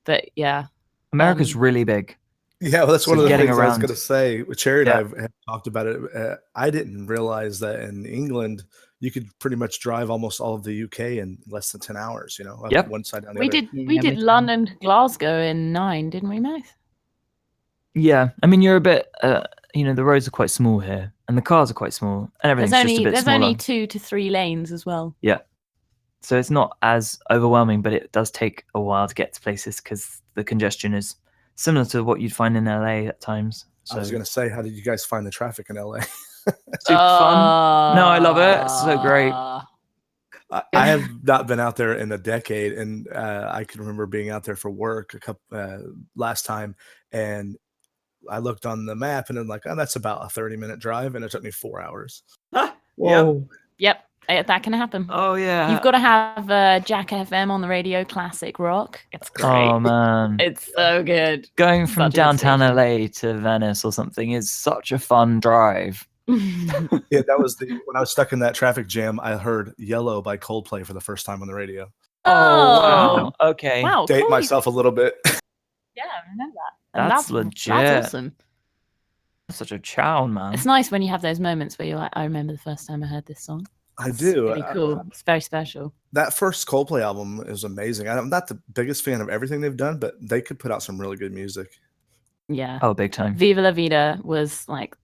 But yeah, America's really big. Yeah, well, that's one of the things I was around. going to say. Cherry and I have talked about it. I didn't realize that in England you could pretty much drive almost all of the UK in less than 10 hours. Yep. One side down the other. We did London to Glasgow in 9, didn't we, Max? Yeah, I mean, you're a bit. The roads are quite small here, and the cars are quite small, and everything's just a bit There's smaller. only 2 to 3 lanes as well. Yeah, so it's not as overwhelming, but it does take a while to get to places because the congestion is similar to what you'd find in LA at times. So. I was going to say, how did you guys find the traffic in LA? Super fun. No, I love it. It's so great. I have not been out there in a decade, and I can remember being out there for work last time, and I looked on the map, and I'm like, oh, that's about a 30-minute drive, and it took me 4 hours. Whoa. Yep, that can happen. Oh yeah. You've got to have Jack FM on the radio, classic rock. It's great. Oh man, it's so good. Going from downtown LA to Venice or something is such a fun drive. Yeah, that was when I was stuck in that traffic jam. I heard "Yellow" by Coldplay for the first time on the radio. Oh wow. Okay. Wow. Date myself a little bit. Yeah, I remember that. And that's legit. That's awesome. Such a chow, man. It's nice when you have those moments where you're like, I remember the first time I heard this song. I do. It's really cool. It's very special. That first Coldplay album is amazing. I'm not the biggest fan of everything they've done, but they could put out some really good music. Yeah. Oh, big time. Viva La Vida was like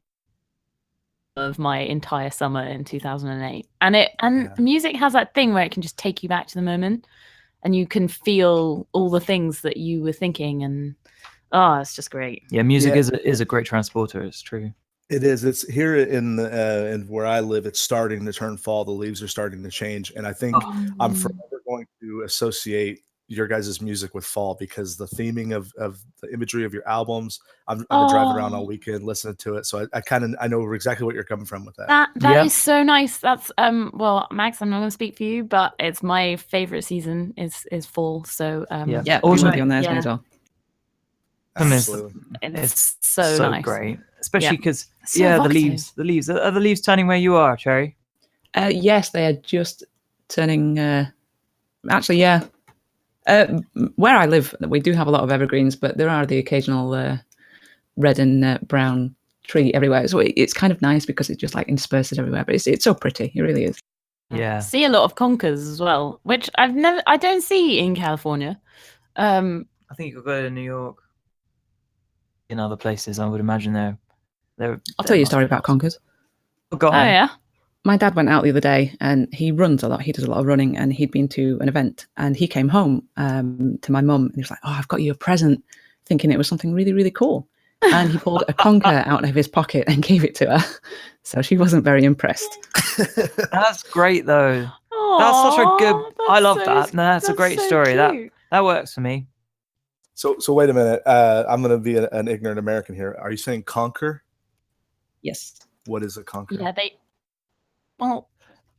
of my entire summer in 2008. And music has that thing where it can just take you back to the moment, and you can feel all the things that you were thinking, and it's just great. Yeah, music is a great transporter. It's true. It is. It's here in where I live. It's starting to turn fall. The leaves are starting to change, and I think I'm forever going to associate your guys' music with fall, because the theming of the imagery of your albums. I've been driving around all weekend listening to it, so I know exactly what you're coming from with that. That is so nice. That's well, Max, I'm not going to speak for you, but it's my favorite season is fall. So Yeah, Also- be on there as me as well. Absolutely. It's so nice. great, especially because So the evocative. leaves are the leaves turning where you are, Cherry? Yes, they are just turning. Actually, yeah. Where I live, we do have a lot of evergreens, but there are the occasional red and brown tree everywhere. So it's kind of nice because it just like intersperses everywhere. But it's so pretty. It really is. Yeah. See a lot of conkers as well, which I don't see in California. I think you could go to New York. In other places, I would imagine they're I'll tell you a story about conkers. Go on. Oh yeah. My dad went out the other day and he runs a lot. He does a lot of running, and he'd been to an event, and he came home to my mum and he was like, "Oh, I've got you a present," thinking it was something really, really cool. And he pulled a conker out of his pocket and gave it to her. So she wasn't very impressed. That's great though. That's such a good. I love that. No, that's a great story. Cute. That works for me. So wait a minute. I'm going to be an ignorant American here. Are you saying conquer? Yes. What is a conquer? Yeah, well,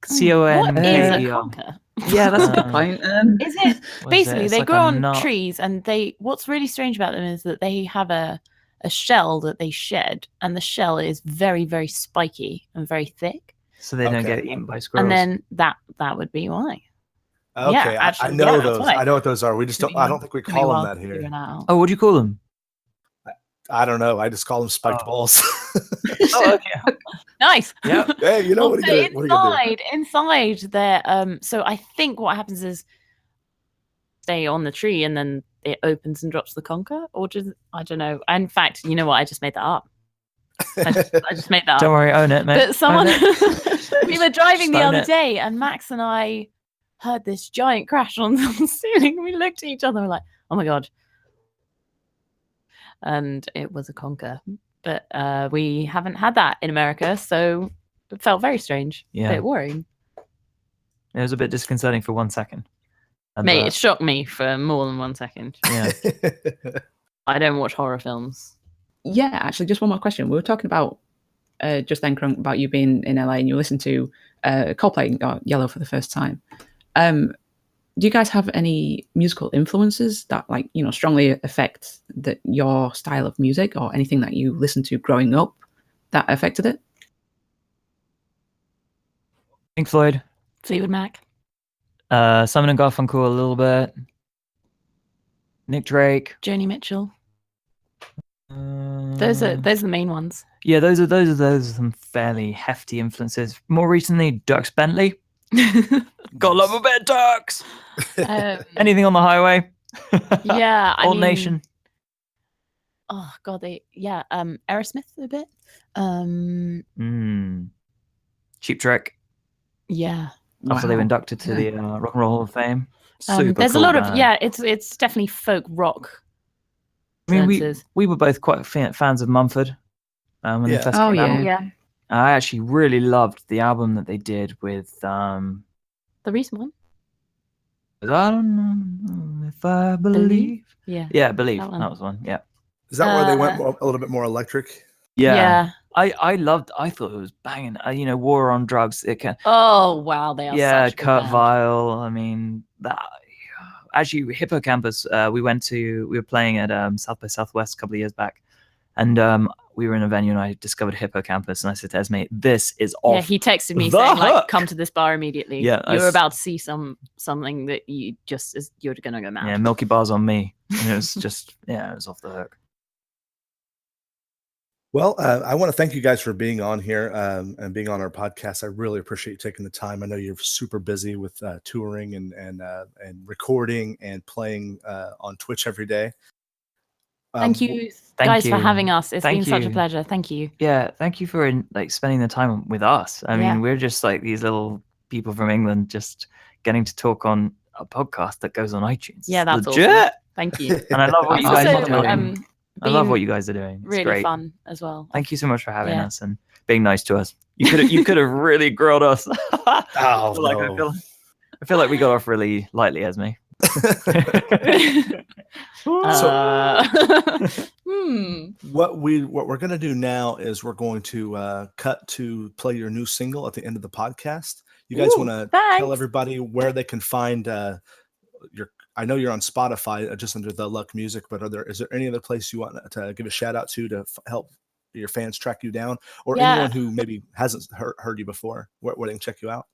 CONKER. what is a conker? Yeah, that's a good point. Is it basically It's they like grow a on nut. trees, and what's really strange about them is that they have a shell that they shed, and the shell is very, very spiky and very thick. So they don't Okay. get eaten by squirrels. And then that would be why. Okay, Yeah, actually, I know that's those. why. I know what those are. We just don't. I don't think we call them that here. Oh, what do you call them? I don't know. I just call them spiked balls. Oh, okay. Nice. Yeah. Hey, you know what are you gonna do? Inside there. So I think what happens is stay on the tree, and then it opens and drops the conker, or just I don't know. In fact, you know what? I just made that up. I just made that Don't up. worry, own it, mate. But someone, Own it. we were driving the Just own other it. day, and Max and I heard this giant crash on the ceiling. We looked at each other, and we're like, "Oh my god!" And it was a conker, but we haven't had that in America, so it felt very strange, a Yeah. bit worrying. It was a bit disconcerting for 1 second. Mate, it shocked me for more than 1 second. Yeah. I don't watch horror films. Yeah, actually, just one more question. We were talking about just then, Crunk, about you being in LA and you listened to Coldplay got Yellow for the first time. Do you guys have any musical influences that, like, strongly affect your style of music, or anything that you listened to growing up that affected it? Pink Floyd, Fleetwood Mac. Simon and Garfunkel a little bit, Nick Drake. Joni Mitchell. Those are the main ones. Yeah, those are some fairly hefty influences. More recently, Dux Bentley. Gotta love a bit of Dux. Anything on the highway? Yeah, Old Nation. Oh god, Aerosmith a bit. Cheap Trick. Yeah. After they were inducted to the Rock and Roll Hall of Fame. There's cool a lot band. of it's definitely folk rock. I mean, we were both quite fans of Mumford when they first came out. Yeah. I actually really loved the album that they did with The recent one. I don't know if I believe. Yeah. Believe. That one. That was one. Yeah. Is that where they went a little bit more electric? Yeah. I thought it was banging. War on Drugs. It can. Oh wow, they are. Yeah, such a good Kurt band. Vile. I mean, that. Actually, Hippocampus. We were playing at South by Southwest a couple of years back, and we were in a venue, and I discovered Hippocampus, and I said to Esme, "This is off." Yeah, he texted me the saying, like, hook. "Come to this bar immediately. Yeah, you're about to see something that you're gonna go mad." Yeah, Milky Bars on me. And it was just it was off the hook. Well, I want to thank you guys for being on here and being on our podcast. I really appreciate you taking the time. I know you're super busy with touring and recording and playing on Twitch every day. Thank you Thank guys for you. having us. It's Thank been such a you. pleasure. Thank you. Yeah, thank you for spending the time with us. I Yeah. mean, we're just like these little people from England just getting to talk on a podcast that goes on iTunes. Yeah, that's legit. awesome. Thank you. And I love what It's you guys also are doing. I love been what you guys are doing. It's really great. fun as well. Thank you so much for having Yeah. us and being nice to us. You could have really grilled us. Oh, I feel like we got off really lightly, Esme. What we're gonna do now is we're going to cut to play your new single at the end of the podcast. You guys want to tell thanks. everybody where they can find your? I know you're on Spotify just under The Luck Music, but is there any other place you want to give a shout out to help your fans track you down, or anyone who maybe hasn't heard you before, where they can check you out?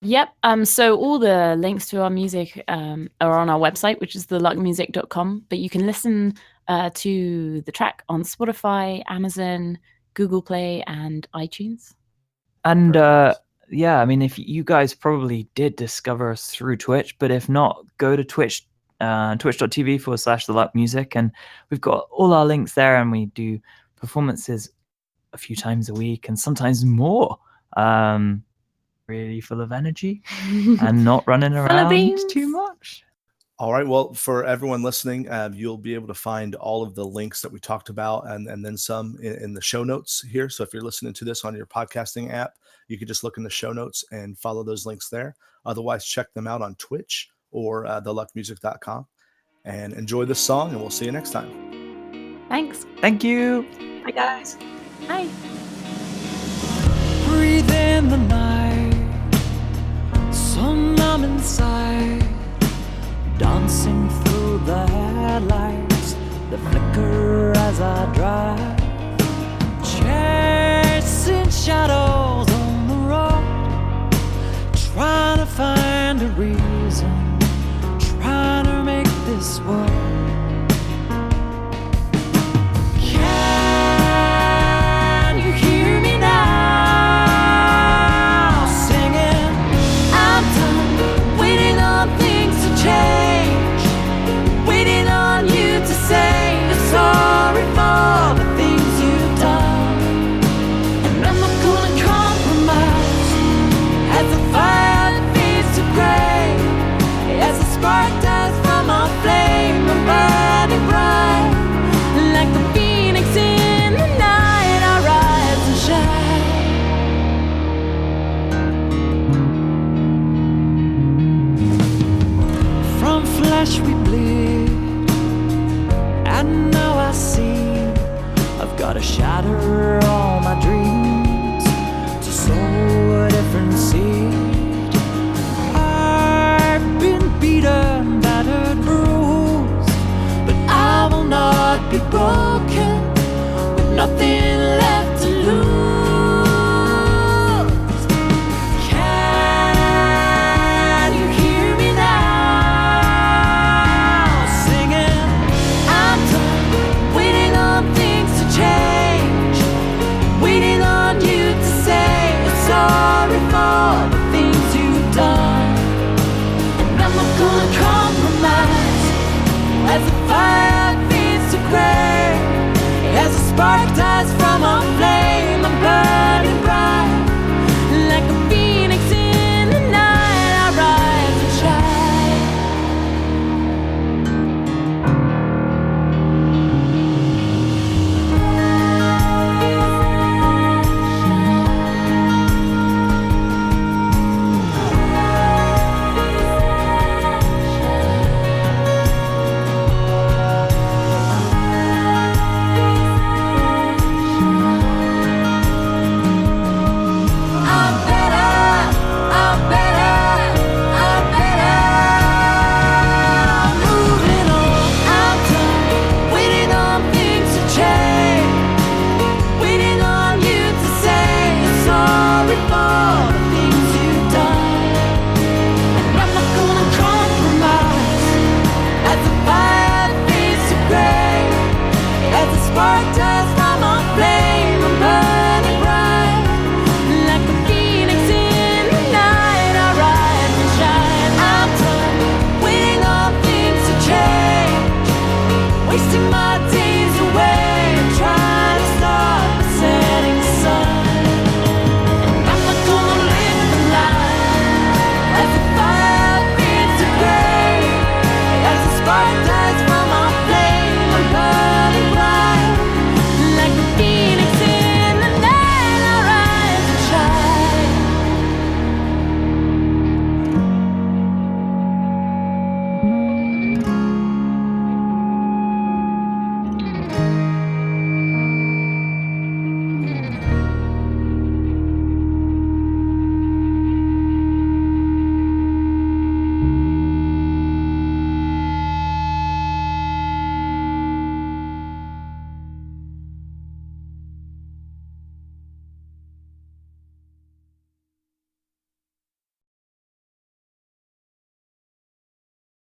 Yep. So all the links to our music are on our website, which is TheLuckMusic.com. But you can listen to the track on Spotify, Amazon, Google Play, and iTunes. And yeah, I mean, if you guys probably did discover us through Twitch, but if not, go to Twitch, twitch.tv/TheLuckMusic, and we've got all our links there, and we do performances a few times a week and sometimes more. Really full of energy and not running around too much. All right. Well, for everyone listening, you'll be able to find all of the links that we talked about and then some in the show notes here. So if you're listening to this on your podcasting app, you can just look in the show notes and follow those links there. Otherwise, check them out on Twitch or TheLuckMusic.com. And enjoy this song, and we'll see you next time. Thanks. Thank you. Bye, guys. Bye. Breathe in the night, so numb inside, dancing through the headlights, the flicker as I drive, chasing shadows on the road, trying to find a reason, trying to make this work.